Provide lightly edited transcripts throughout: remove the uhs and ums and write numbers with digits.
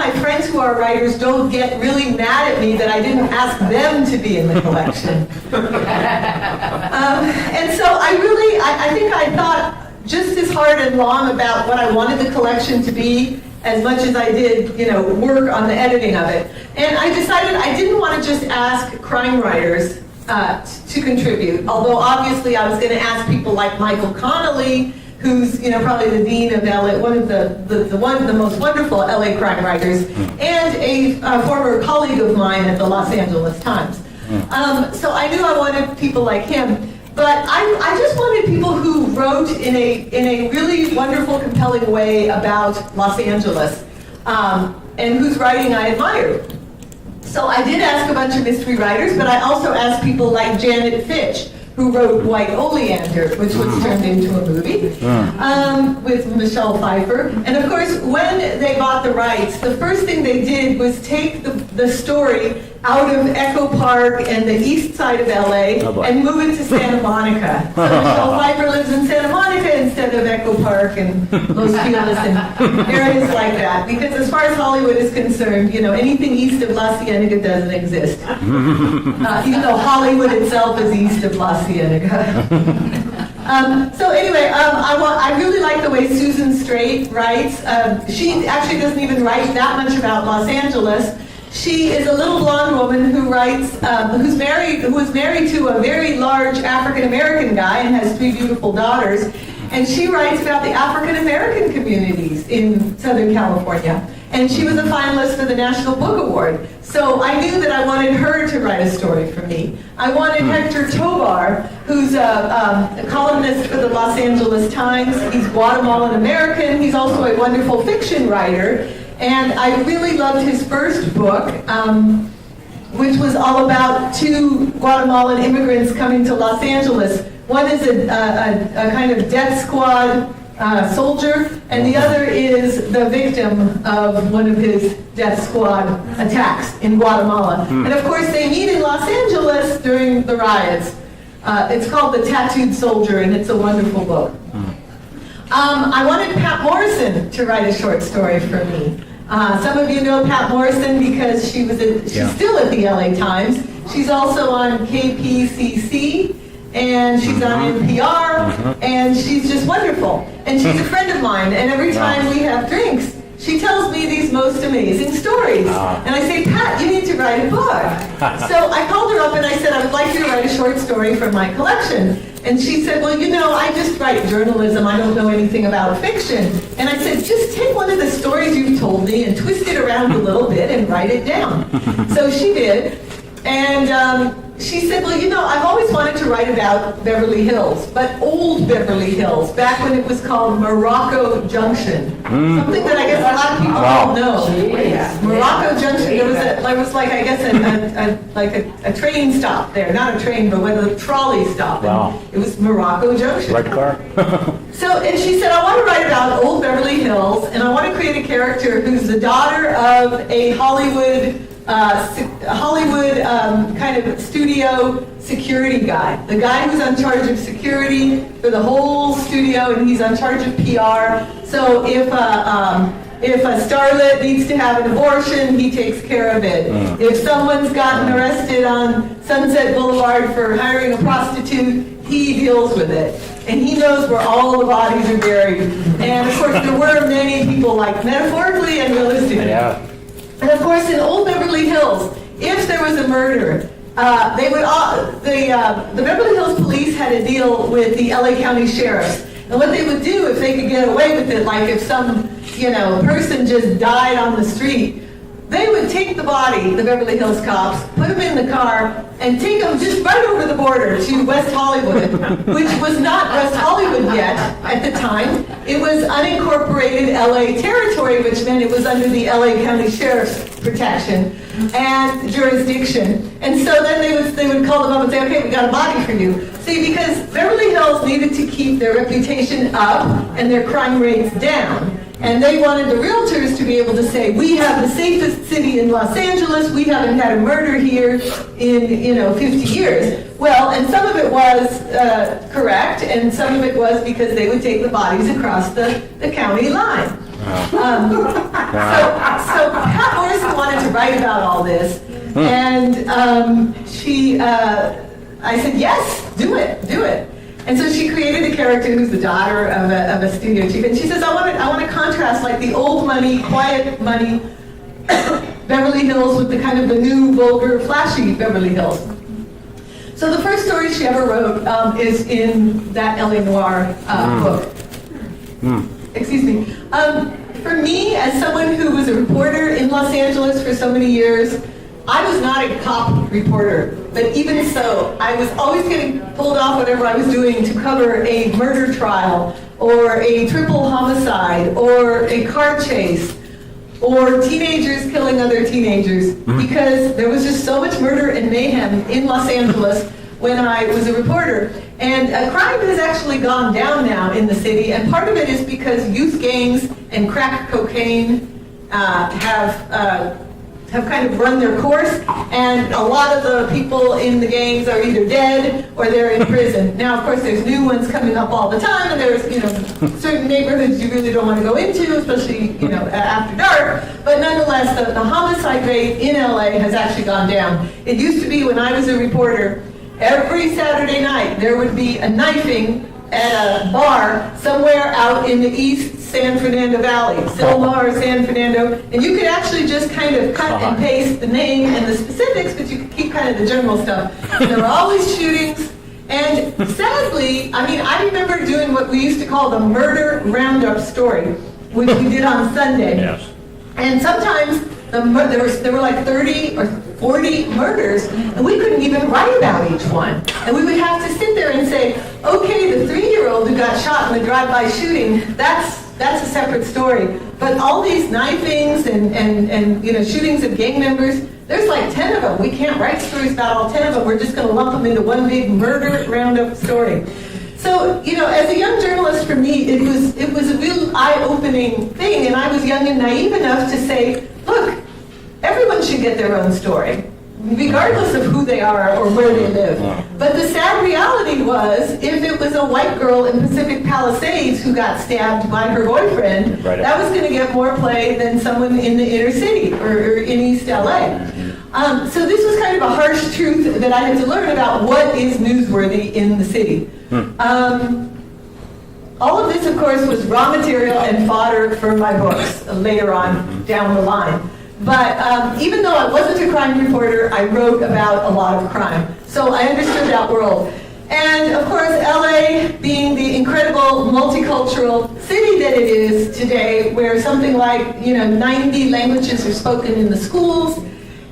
my friends who are writers don't get really mad at me that I didn't ask them to be in the collection. And so I think I thought just as hard and long about what I wanted the collection to be as much as I did, work on the editing of it. And I decided I didn't want to just ask crime writers to contribute, although obviously I was going to ask people like Michael Connolly, who's probably the dean of LA, one of the most wonderful LA crime writers, and a former colleague of mine at the Los Angeles Times. So I knew I wanted people like him, but I just wanted people who wrote in a really wonderful, compelling way about Los Angeles, and whose writing I admired. So I did ask a bunch of mystery writers, but I also asked people like Janet Fitch, who wrote White Oleander, which was turned into a movie, with Michelle Pfeiffer. And of course, when they bought the rights, the first thing they did was take the story out of Echo Park and the east side of LA and move it to Santa Monica. So Michelle Pfeiffer lives in Santa Monica instead of Echo Park and Los Feliz and areas like that. Because as far as Hollywood is concerned, anything east of La Cienega doesn't exist. Even though Hollywood itself is east of La Cienega. So anyway, I really like the way Susan Straight writes. She actually doesn't even write that much about Los Angeles. She is a little blonde woman who writes, who was married to a very large African-American guy and has 3 beautiful daughters. And she writes about the African-American communities in Southern California. And she was a finalist for the National Book Award. So I knew that I wanted her to write a story for me. I wanted Hector Tovar, who's a columnist for the Los Angeles Times. He's Guatemalan American. He's also a wonderful fiction writer. And I really loved his first book, which was all about 2 Guatemalan immigrants coming to Los Angeles. One is a kind of death squad soldier, and the other is the victim of one of his death squad attacks in Guatemala. And of course, they meet in Los Angeles during the riots. It's called The Tattooed Soldier, and it's a wonderful book. I wanted Pat Morrison to write a short story for me. Some of you know Pat Morrison because she's still at the LA Times. She's also on KPCC, and she's on NPR, and she's just wonderful. And she's a friend of mine, and every time we have drinks, she tells me these most amazing stories. And I say, Pat, you need to write a book. So I called her up and I said, I would like you to write a short story from my collection. And she said, well, I just write journalism. I don't know anything about fiction. And I said, just take one of the stories you've told me and twist it around a little bit and write it down. So she did. And she said, well, I've always wanted to write about Beverly Hills, but old Beverly Hills, back when it was called Morocco Junction. Something that I guess a lot of people don't know. Morocco Junction, there was like I guess a train stop there, not a train, but with a trolley stop. And it was Morocco Junction. Right car? And she said, I want to write about old Beverly Hills, and I want to create a character who's the daughter of a Hollywood kind of studio security guy. The guy who's in charge of security for the whole studio, and he's in charge of PR. So if a starlet needs to have an abortion, he takes care of it. If someone's gotten arrested on Sunset Boulevard for hiring a prostitute, he deals with it. And he knows where all the bodies are buried. And of course, there were many people, like metaphorically and realistically. Yeah. And of course, in old Beverly Hills, if there was a murder, the Beverly Hills police had a deal with the LA County sheriffs. And what they would do if they could get away with it, like if some, person just died on the street, they would take the body, the Beverly Hills cops, put them in the car, and take them just right over the border to West Hollywood, which was not West Hollywood yet at the time. It was unincorporated LA territory, which meant it was under the LA County Sheriff's protection and jurisdiction. And so then they would call them up and say, okay, we got a body for you. See, because Beverly Hills needed to keep their reputation up and their crime rates down. And they wanted the realtors to be able to say, we have the safest city in Los Angeles, we haven't had a murder here in 50 years. Well, and some of it was correct, and some of it was because they would take the bodies across the county line. So Pat Morrison wanted to write about all this, and I said, yes, do it. And so she created a character who's the daughter of a studio chief, and she says, I want to contrast like the old money, quiet money, Beverly Hills with the kind of the new, vulgar, flashy Beverly Hills. So the first story she ever wrote is in that L.A. Noire book. Excuse me. For me, as someone who was a reporter in Los Angeles for so many years, I was not a cop reporter, but even so, I was always getting pulled off whatever I was doing to cover a murder trial, or a triple homicide, or a car chase, or teenagers killing other teenagers, because there was just so much murder and mayhem in Los Angeles when I was a reporter. And crime has actually gone down now in the city, and part of it is because youth gangs and crack cocaine have kind of run their course, and a lot of the people in the gangs are either dead or they're in prison. Now, of course, there's new ones coming up all the time, and there's certain neighborhoods you really don't want to go into, especially after dark. But nonetheless, the homicide rate in LA has actually gone down. It used to be when I was a reporter, every Saturday night there would be a knifing at a bar somewhere out in the East San Fernando Valley, Silmar or San Fernando, and you could actually just kind of cut and paste the name and the specifics, but you could keep kind of the general stuff. And there were always shootings, and sadly, I remember doing what we used to call the murder roundup story, which we did on Sunday. Yes. And sometimes there were like 30 or 40 murders, and we couldn't even write about each one. And we would have to sit there and say, okay, the 3-year-old who got shot in the drive-by shooting, that's a separate story. But all these knifings and shootings of gang members, there's like 10 of them. We can't write stories about all 10 of them. We're just going to lump them into one big murder roundup story. So, as a young journalist, for me, it was a real eye-opening thing, and I was young and naive enough to say, look, everyone should get their own story, regardless of who they are or where they live. But the sad reality was, if it was a white girl in Pacific Palisades who got stabbed by her boyfriend, that was going to get more play than someone in the inner city or in East LA. So this was kind of a harsh truth that I had to learn about what is newsworthy in the city. All of this, of course, was raw material and fodder for my books later on down the line. But even though I wasn't a crime reporter, I wrote about a lot of crime. So I understood that world. And of course, LA being the incredible multicultural city that it is today, where something like 90 languages are spoken in the schools,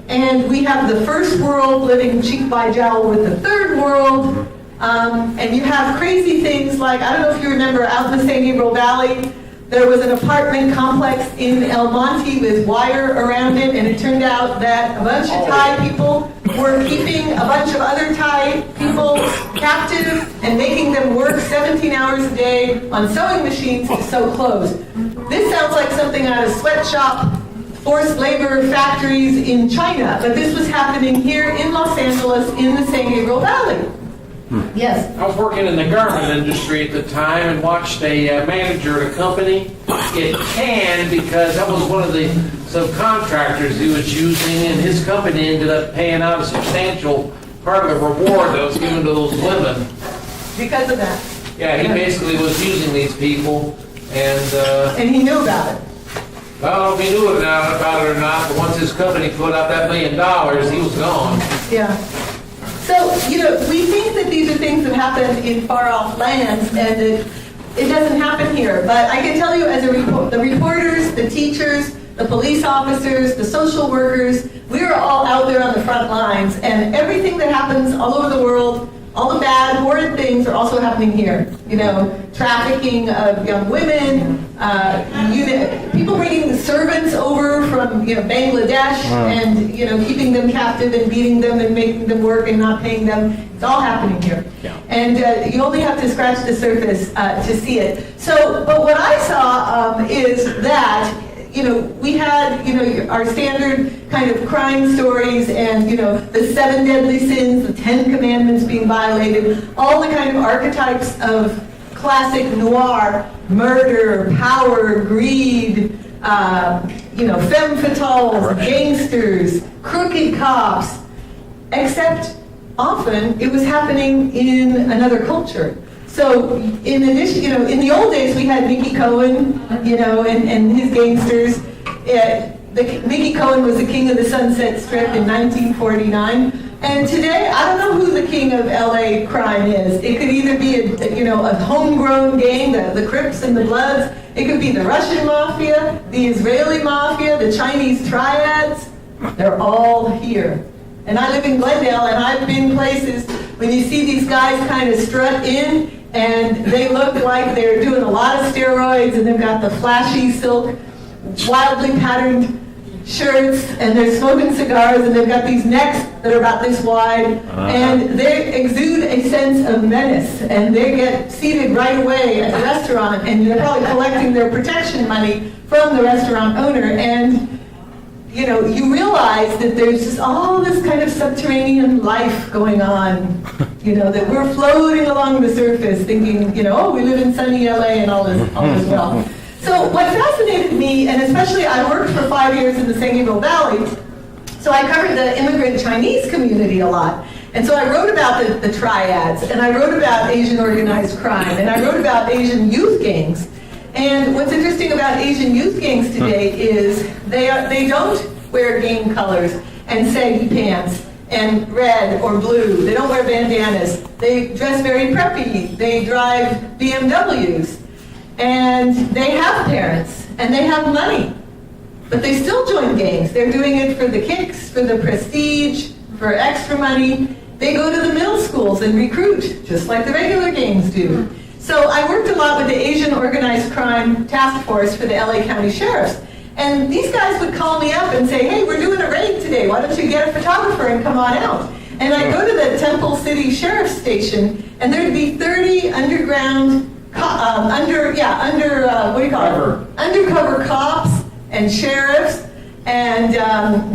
and we have the first world living cheek by jowl with the third world. And you have crazy things like, I don't know if you remember, out in the San Gabriel Valley, there was an apartment complex in El Monte with wire around it, and it turned out that a bunch of Thai people were keeping a bunch of other Thai people captive and making them work 17 hours a day on sewing machines to sew clothes. This sounds like something out of sweatshop, forced labor factories in China, but this was happening here in Los Angeles in the San Gabriel Valley. Yes. I was working in the garment industry at the time and watched a manager at a company get canned because that was one of the subcontractors he was using, and his company ended up paying out a substantial part of the reward that was given to those women. Because of that. Yeah, he basically was using these people, and he knew about it. I don't know if he knew about it or not, but once his company put up that $1 million, he was gone. Yeah. So, we think that these are things that happen in far-off lands, and that it doesn't happen here. But I can tell you, as the reporters, the teachers, the police officers, the social workers, we are all out there on the front lines, and everything that happens all over the world, all the bad, horrid things are also happening here. Trafficking of young women, people bringing servants over from Bangladesh and keeping them captive and beating them and making them work and not paying them. It's all happening here. Yeah. And you only have to scratch the surface to see it. So, but what I saw is that we had, our standard kind of crime stories and, the 7 deadly sins, the 10 commandments being violated, all the kind of archetypes of classic noir, murder, power, greed, femme fatales, gangsters, crooked cops, except often it was happening in another culture. So in addition, in the old days we had Mickey Cohen, and his gangsters. Mickey Cohen was the king of the Sunset Strip in 1949. And today, I don't know who the king of LA crime is. It could either be a homegrown gang, the Crips and the Bloods. It could be the Russian mafia, the Israeli mafia, the Chinese triads. They're all here. And I live in Glendale, and I've been places when you see these guys kind of strut in, and they look like they're doing a lot of steroids, and they've got the flashy silk, wildly patterned shirts, and they're smoking cigars, and they've got these necks that are about this wide, and they exude a sense of menace, and they get seated right away at the restaurant, and they're probably collecting their protection money from the restaurant owner, and you realize that there's just all this kind of subterranean life going on, that we're floating along the surface thinking, we live in sunny LA and all is well. So what fascinated me, and especially I worked for 5 years in the San Gabriel Valley, so I covered the immigrant Chinese community a lot. And so I wrote about the triads, and I wrote about Asian organized crime, and I wrote about Asian youth gangs. And what's interesting about Asian youth gangs today is they don't wear gang colors and saggy pants and red or blue. They don't wear bandanas. They dress very preppy. They drive BMWs. And they have parents, and they have money, but they still join gangs. They're doing it for the kicks, for the prestige, for extra money. They go to the middle schools and recruit, just like the regular gangs do. So I worked a lot with the Asian Organized Crime Task Force for the LA County Sheriffs. And these guys would call me up and say, hey, we're doing a raid today. Why don't you get a photographer and come on out? And I go to the Temple City Sheriff's Station, and there'd be 30 underground undercover cops and sheriffs and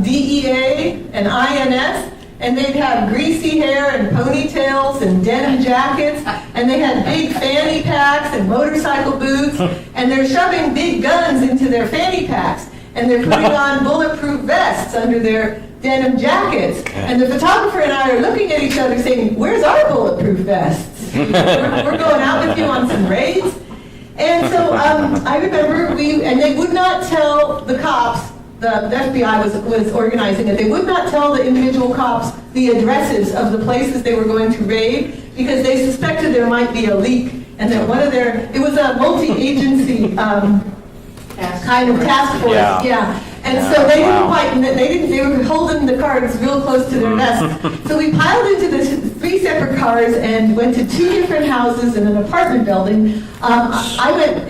DEA and INS, and they'd have greasy hair and ponytails and denim jackets, and they had big fanny packs and motorcycle boots, and they're shoving big guns into their fanny packs, and they're putting on bulletproof vests under their denim jackets. And the photographer and I are looking at each other saying, where's our bulletproof vests? We're going out with you on some raids. And so I remember and they would not tell the cops, the FBI was organizing it, they would not tell the individual cops the addresses of the places they were going to raid because they suspected there might be a leak and that it was a multi-agency kind of task force. Yeah. And so they they were holding the cards real close to their vest. So we piled into the 3 separate cars and went to 2 different houses in an apartment building. I went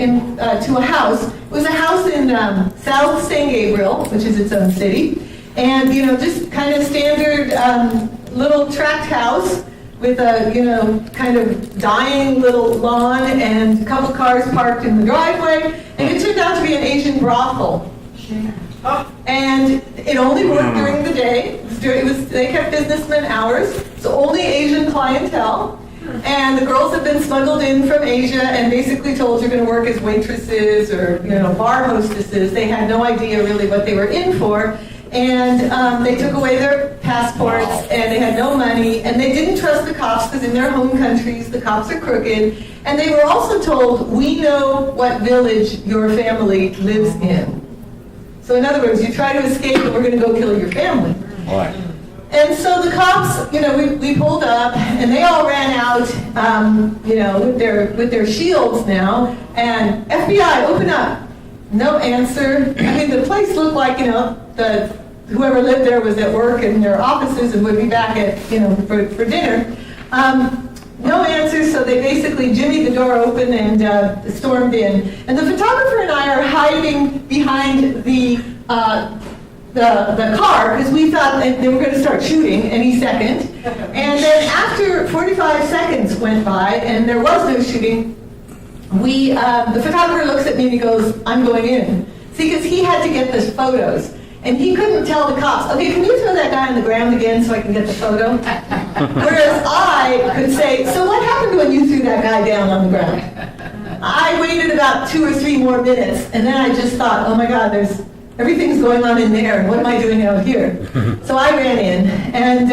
to a house. It was a house in South San Gabriel, which is its own city. And, just kind of standard little tract house with a, kind of dying little lawn and a couple cars parked in the driveway. And it turned out to be an Asian brothel. And it only worked during the day. They kept businessmen hours, so only Asian clientele. And the girls have been smuggled in from Asia and basically told you're going to work as waitresses or bar hostesses. They had no idea really what they were in for. And they took away their passports, and they had no money, and they didn't trust the cops because in their home countries the cops are crooked. And they were also told, we know what village your family lives in. So in other words, you try to escape and we're going to go kill your family. Right. And so the cops, we pulled up and they all ran out, with their shields now, and FBI, open up. No answer. I mean, the place looked like, whoever lived there was at work in their offices and would be back at, for dinner. No answers, so they basically jimmied the door open and stormed in. And the photographer and I are hiding behind the car because we thought they were going to start shooting any second. And then after 45 seconds went by and there was no shooting, the photographer looks at me and he goes, I'm going in. See, because he had to get the photos. And he couldn't tell the cops, okay, can you throw that guy on the ground again so I can get the photo? Whereas I could say, so what happened when you threw that guy down on the ground? I waited about 2 or 3 more minutes, and then I just thought, oh my God, everything's going on in there, and what am I doing out here? So I ran in, and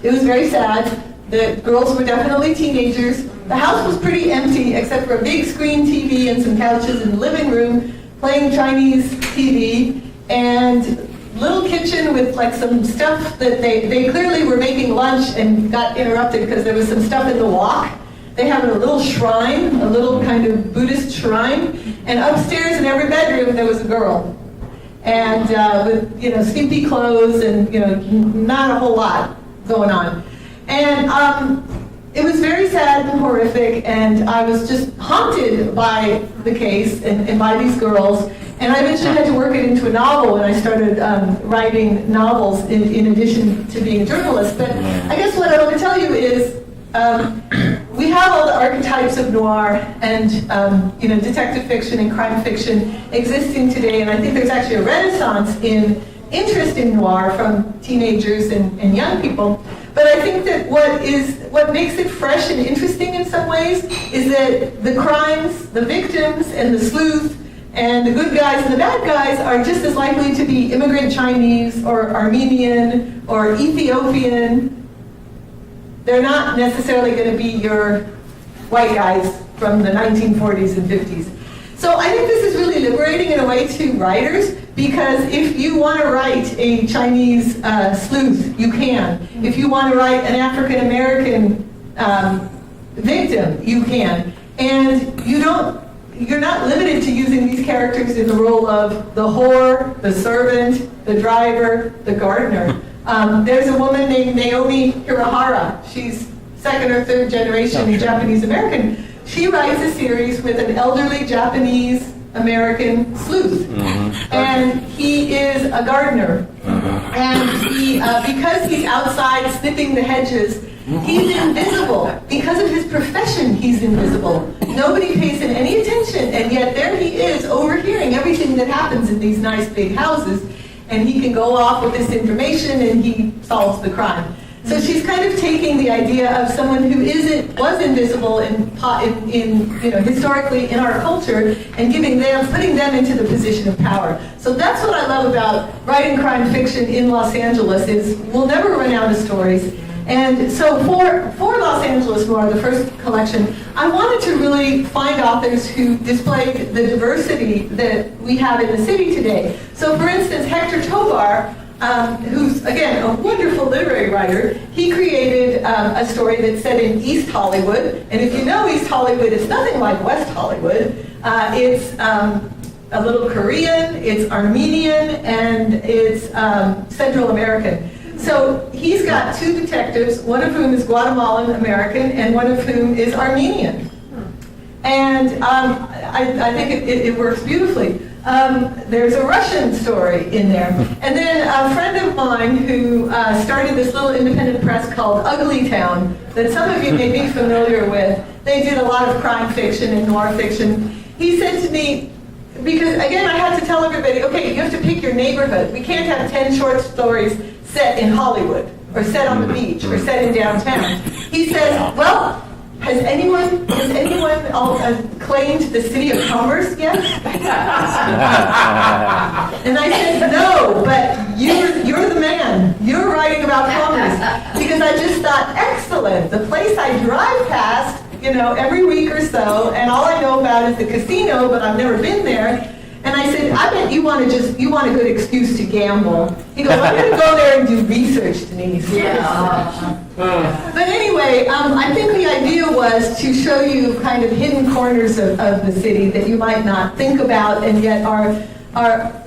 it was very sad. The girls were definitely teenagers. The house was pretty empty, except for a big screen TV and some couches in the living room, playing Chinese TV, and little kitchen with like some stuff that they clearly were making lunch and got interrupted because there was some stuff in the wok. They have a little shrine, a little kind of Buddhist shrine, and upstairs in every bedroom there was a girl, and with skimpy clothes and not a whole lot going on, and it was very sad and horrific, and I was just haunted by the case and by these girls. And I eventually had to work it into a novel, and I started writing novels in addition to being a journalist. But I guess what I want to tell you is we have all the archetypes of noir and detective fiction and crime fiction existing today, and I think there's actually a renaissance in interest in noir from teenagers and young people. But I think that what makes it fresh and interesting in some ways is that the crimes, the victims, and the sleuth, and the good guys and the bad guys are just as likely to be immigrant Chinese or Armenian or Ethiopian. They're not necessarily going to be your white guys from the 1940s and 50s. So I think this is really liberating in a way to writers, because if you want to write a Chinese sleuth, you can. If you want to write an African American victim, you can. And you're not limited to using these characters in the role of the whore, the servant, the driver, the gardener. There's a woman named Naomi Hirahara. She's 2nd or 3rd generation Japanese American. She writes a series with an elderly Japanese American sleuth, and he is a gardener. And he, because he's outside snipping the hedges, he's invisible. Because of his profession, he's invisible. Nobody pays him any attention, and yet there he is overhearing everything that happens in these nice big houses, and he can go off with this information and he solves the crime. So she's kind of taking the idea of someone who was invisible historically in our culture, and putting them into the position of power. So that's what I love about writing crime fiction in Los Angeles, is we'll never run out of stories. And so for Los Angeles Noir, the first collection, I wanted to really find authors who displayed the diversity that we have in the city today. So for instance, Hector Tovar, who's, again, a wonderful literary writer, he created a story that's set in East Hollywood. And if you know East Hollywood, it's nothing like West Hollywood. It's a little Korean, it's Armenian, and it's Central American. So he's got 2 detectives, one of whom is Guatemalan American and one of whom is Armenian. And I think it works beautifully. There's a Russian story in there. And then a friend of mine who started this little independent press called Ugly Town, that some of you may be familiar with. They did a lot of crime fiction and noir fiction. He said to me, because again I had to tell everybody, okay, you have to pick your neighborhood. We can't have 10 short stories set in Hollywood, or set on the beach, or set in downtown. He says, well, has anyone claimed the city of commerce yet? And I said, no, but you're the man. You're writing about commerce. Because I just thought, excellent, the place I drive past, every week or so, and all I know about is the casino, but I've never been there. And I said, I bet you want a good excuse to gamble. He goes, I'm going to go there and do research, Denise. Yeah. But anyway, I think the idea was to show you kind of hidden corners of the city that you might not think about, and yet are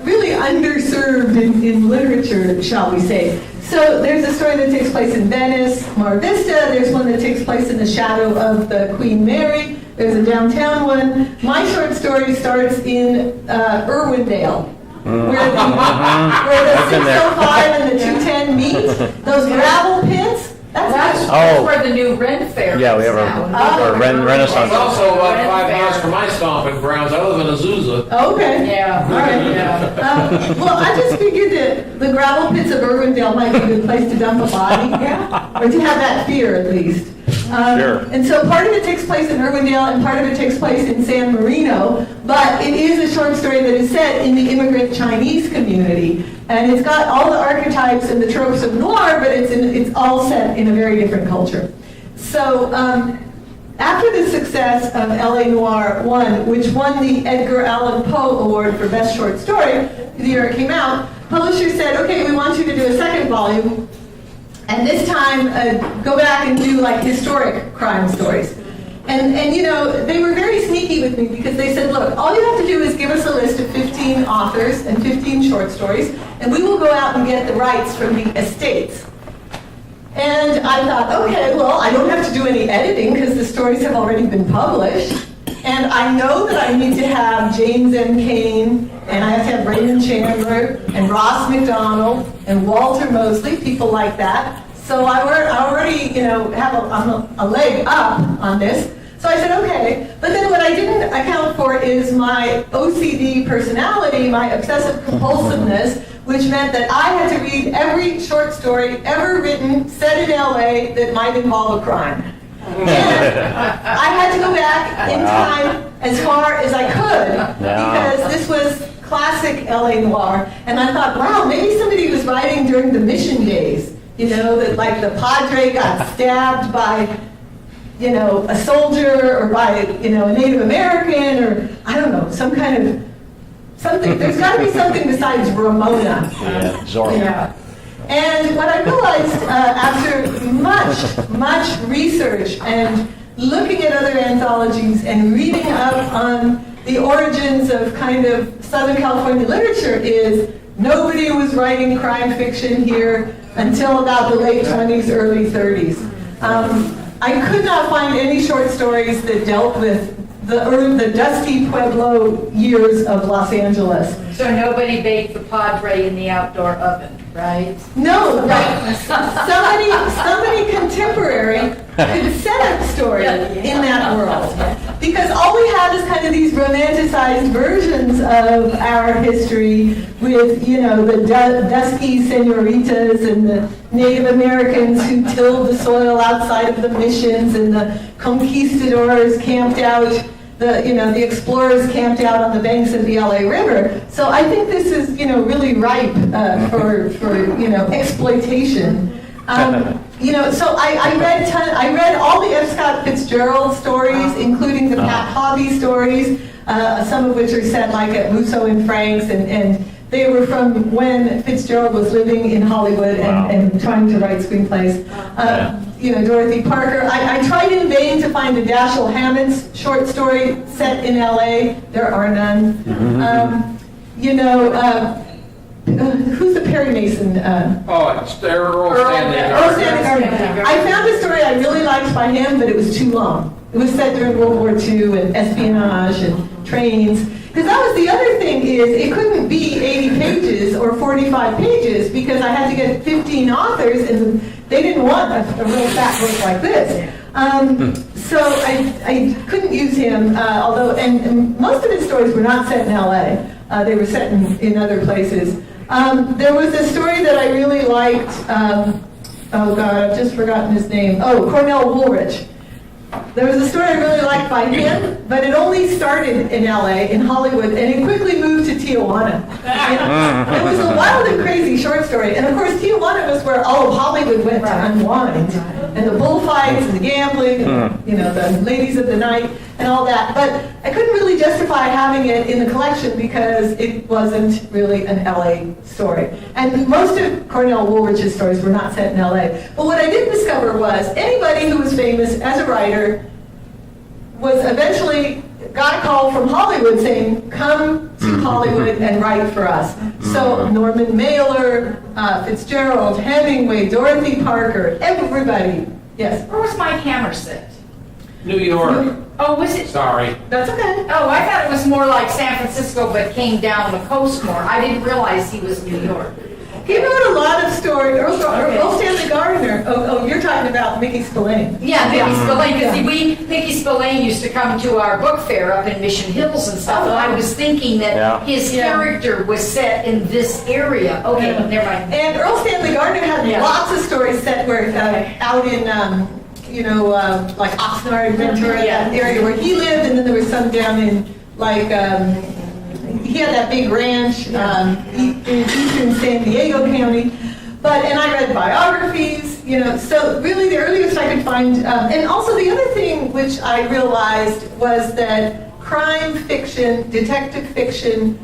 really underserved in literature, shall we say. So there's a story that takes place in Venice, Mar Vista. There's one that takes place in the shadow of the Queen Mary. There's a downtown one. My short story starts in Irwindale, where the 605 and the 210 meet. Those gravel pits, That's That's where the new Ren Fair Yeah, we is have now. a Renaissance. It's also about Ren 5 Fair. miles from my stomping grounds. I live in Azusa. okay. Yeah, All right. yeah. Well, I just figured that the gravel pits of Irwindale might be a good place to dump a body, or to have that fear at least. Sure. And so part of it takes place in Irwindale and part of it takes place in San Marino, but it is a short story that is set in the immigrant Chinese community. And it's got all the archetypes and the tropes of noir, but it's all set in a very different culture. So after the success of LA Noir 1, which won the Edgar Allan Poe Award for Best Short Story the year it came out, publishers said, okay, we want you to do a second volume, and this time go back and do like historic crime stories. And you know, they were very sneaky with me because they said, look, all you have to do is give us a list of 15 authors and 15 short stories, and we will go out and get the rights from the estates. And I thought, okay, well, I don't have to do any editing because the stories have already been published. And I know that I need to have James M. Cain, and I have to have Raymond Chandler, and Ross McDonald, and Walter Mosley, people like that. So I already, you know, have a leg up on this. So I said, okay. But then what I didn't account for is my OCD personality, my obsessive compulsiveness, which meant that I had to read every short story ever written, set in LA, that might involve a crime. And I had to go back in time as far as I could, because this was classic LA noir. And I thought, wow, maybe somebody was writing during the mission days. You know, that like the padre got stabbed by, you know, a soldier, or by, you know, a Native American, or I don't know, some kind of something. There's got to be something besides Ramona. Yeah, Zorro. Yeah. And what I realized after much research and looking at other anthologies and reading up on the origins of kind of Southern California literature is nobody was writing crime fiction here until about the late 20s, early 30s. I could not find any short stories that dealt with the dusty Pueblo years of Los Angeles. So nobody baked the Padre in the outdoor oven, right? No, like somebody contemporary could set up story in that world. Because all we have is kind of these romanticized versions of our history with, you know, the dusky senoritas and the Native Americans who tilled the soil outside of the missions, and the conquistadors camped out, the explorers camped out on the banks of the LA River. So I think this is, you know, really ripe for you know, exploitation. You know, so I read all the F. Scott Fitzgerald stories, including the Pat Hobby stories, some of which are set like at Musso and Frank's, and they were from when Fitzgerald was living in Hollywood and trying to write screenplays. You know, Dorothy Parker. I tried in vain to find a Dashiell Hammett's short story set in LA. There are none. You know, who's the Perry Mason? It's Earl Stanley. Earl Stanley. I found a story I really liked by him, but it was too long. It was set during World War II and espionage and trains. Because that was the other thing, is it couldn't be 80 pages or 45 pages because I had to get 15 authors, and they didn't want a real fat book like this. So I couldn't use him, although, and most of his stories were not set in LA. They were set in other places. There was a story that I really liked. Oh God, I've just forgotten his name. Oh, Cornell Woolrich. There was a story I really liked by him, but it only started in LA, in Hollywood, and it quickly moved to Tijuana. It was a wild and crazy short story. And of course, Tijuana was where all of Hollywood went to unwind. And the bullfights and the gambling, and, you know, the ladies of the night and all that. But I couldn't really justify having it in the collection because it wasn't really an LA story. And most of Cornell Woolrich's stories were not set in LA. But what I did discover was anybody who was famous as a writer was eventually got a call from Hollywood saying, come to Hollywood and write for us. So Norman Mailer, Fitzgerald, Hemingway, Dorothy Parker, everybody. Yes? Where was Mike Hammerstedt? New York. Oh, was it? Sorry. That's okay. Oh, I thought it was more like San Francisco, but came down the coast more. I didn't realize he was New York. He wrote a lot of stories. Earl Stanley Gardner. Oh, you're talking about Mickey Spillane. Yeah, Mickey Spillane, because Yeah. Mickey Spillane used to come to our book fair up in Mission Hills and stuff, and I was thinking that Yeah. his Yeah. character was set in this area. Okay, Yeah. never mind. And Earl Stanley Gardner had Yeah. lots of stories set where out in, like Oxnard, Ventura, Yeah. that area where he lived, and then there was some down in, like, he had that big ranch in eastern San Diego County. And I read biographies, so really the earliest I could find, and also the other thing which I realized was that crime fiction, detective fiction,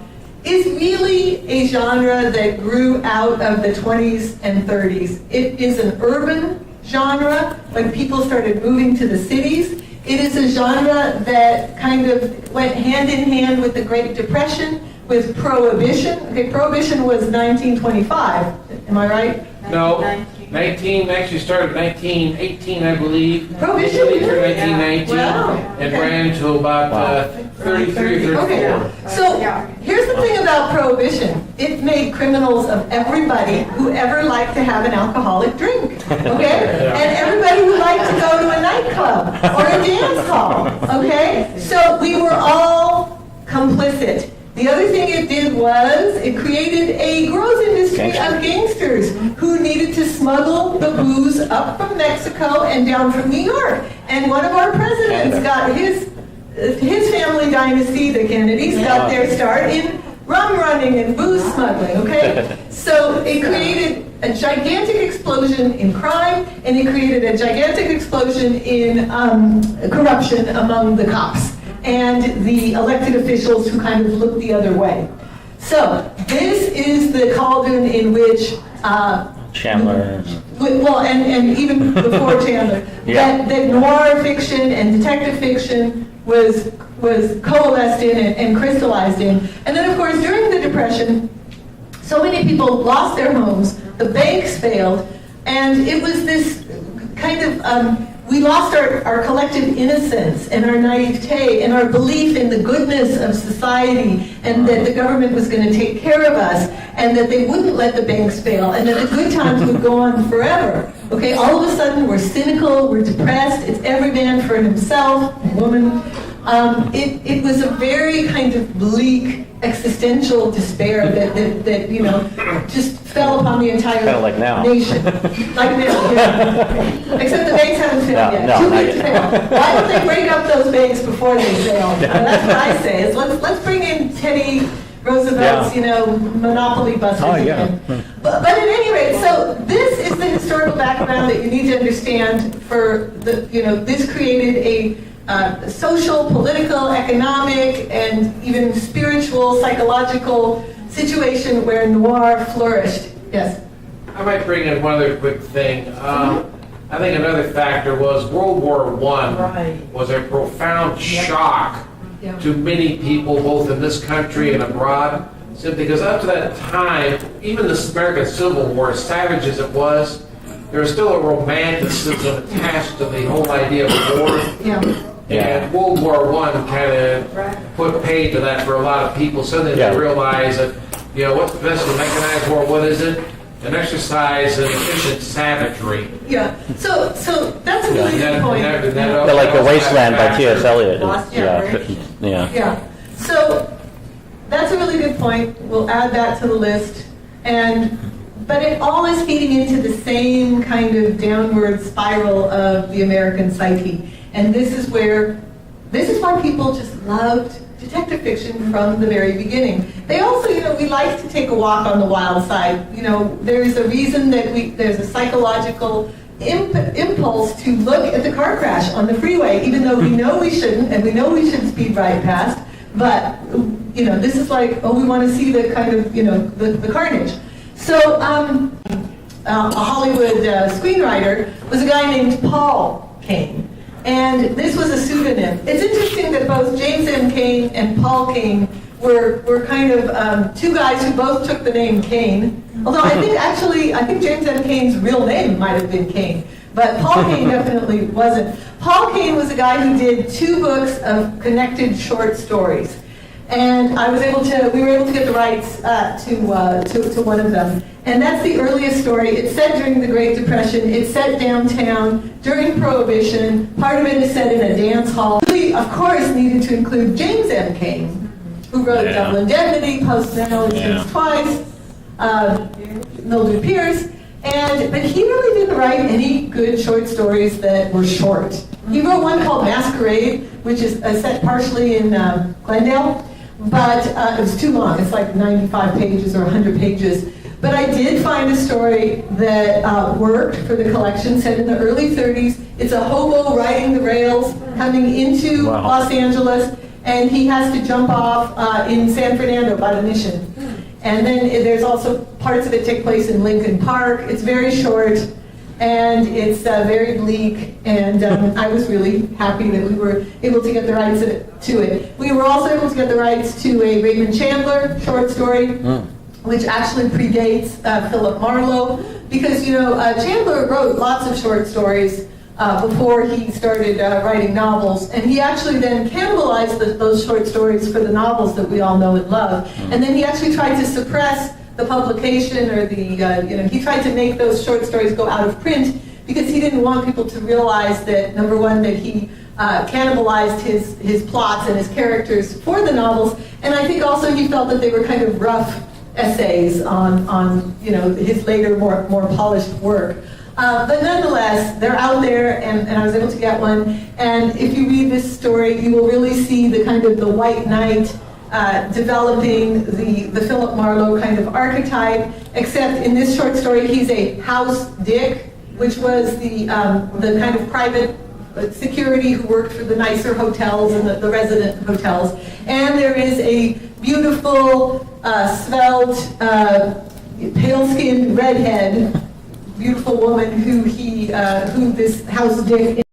is really a genre that grew out of the 20s and 30s. It is an urban genre when people started moving to the cities. It is a genre that kind of went hand in hand with the Great Depression, with Prohibition. Okay, Prohibition was 1925, am I right? No, 19, actually started 1918, I believe. Prohibition, Through really? 1919, Wow, and okay. ran to about 33 or 34. Okay, so here's the thing about Prohibition. It made criminals of everybody who ever liked to have an alcoholic drink, okay? And everybody who liked to go to a nightclub or a dance hall, okay? So we were all complicit. The other thing it did was it created a gross industry of gangsters who needed to smuggle the booze up from Mexico and down from New York. And one of our presidents got his family dynasty, the Kennedys, got their start in rum running and booze smuggling, okay? So it created a gigantic explosion in crime, and it created a gigantic explosion in corruption among the cops and the elected officials who kind of looked the other way. So this is the cauldron in which Chandler. well, and even before Chandler, Yeah. that noir fiction and detective fiction was coalesced in and crystallized in. And then, of course, during the Depression, so many people lost their homes, the banks failed, and it was this kind of, we lost our collective innocence and our naivete and our belief in the goodness of society, and that the government was going to take care of us, and that they wouldn't let the banks fail, and that the good times would go on forever. Okay, all of a sudden we're cynical, we're depressed, it's every man for himself, woman. It was a very kind of bleak existential despair that just fell upon the entire Kinda like now. nation. Like now, yeah. Except the banks haven't failed yet. No, Too not late to yet. fail. Why don't they break up those banks before they fail? That's what I say. Is let's bring in Teddy Roosevelt's, monopoly busters Oh, yeah. again. But at any rate, so this is the historical background that you need to understand for the, this created a social, political, economic, and even spiritual, psychological situation where noir flourished. Yes. I might bring in one other quick thing. I think another factor was World War I Right. was a profound shock Yeah. to many people, both in this country and abroad, simply because up to that time, even the American Civil War, as savage as it was, there was still a romanticism attached to the whole idea of war. Yeah. And World War I kind of put paid to that for a lot of people. Suddenly Yeah. they realize that, what's the best of mechanized war? What is it? An exercise in efficient savagery. Yeah. So that's a really good point. They're like The Wasteland by T.S. Eliot. Yeah. Yeah. So that's a really good point. We'll add that to the list. But it all is feeding into the same kind of downward spiral of the American psyche. And this is why people just loved detective fiction from the very beginning. They also, we like to take a walk on the wild side. There's a reason that there's a psychological impulse to look at the car crash on the freeway, even though we know we shouldn't, and we know we should speed right past. But, this is like, we want to see the kind of, the carnage. So, a Hollywood screenwriter was a guy named Paul Kane. And this was a pseudonym. It's interesting that both James M. Cain and Paul Kane were kind of two guys who both took the name Kane. Although I think James M. Cain's real name might have been Kane. But Paul Kane definitely wasn't. Paul Kane was a guy who did 2 books of connected short stories. And we were able to get the rights to one of them. And that's the earliest story. It's set during the Great Depression. It's set downtown during Prohibition. Part of it is set in a dance hall. We, of course, needed to include James M. Cain, who wrote Double Indemnity, Post Now, Twice, Mildred Pierce. But he really didn't write any good short stories that were short. He wrote one called Masquerade, which is set partially in Glendale, but it was too long. It's like 95 pages or 100 pages. But I did find a story that worked for the collection, set in the early 30s. It's a hobo riding the rails coming into Los Angeles, and he has to jump off in San Fernando by the Mission. And then there's also parts of it take place in Lincoln Park. It's very short, and it's very bleak, and I was really happy that we were able to get the rights to it. We were also able to get the rights to a Raymond Chandler short story, which actually predates Philip Marlowe, because Chandler wrote lots of short stories before he started writing novels, and he actually then cannibalized those short stories for the novels that we all know and love. And then he actually tried to suppress the publication, or he tried to make those short stories go out of print because he didn't want people to realize that, number one, that he cannibalized his plots and his characters for the novels, and I think also he felt that they were kind of rough essays on his later more polished work. But nonetheless, they're out there, and I was able to get one. And if you read this story, you will really see the kind of the white knight developing the Philip Marlowe kind of archetype, except in this short story, he's a house dick, which was the kind of private security who worked for the nicer hotels and the resident hotels. And there is a beautiful, svelte, pale-skinned redhead, beautiful woman who this house dick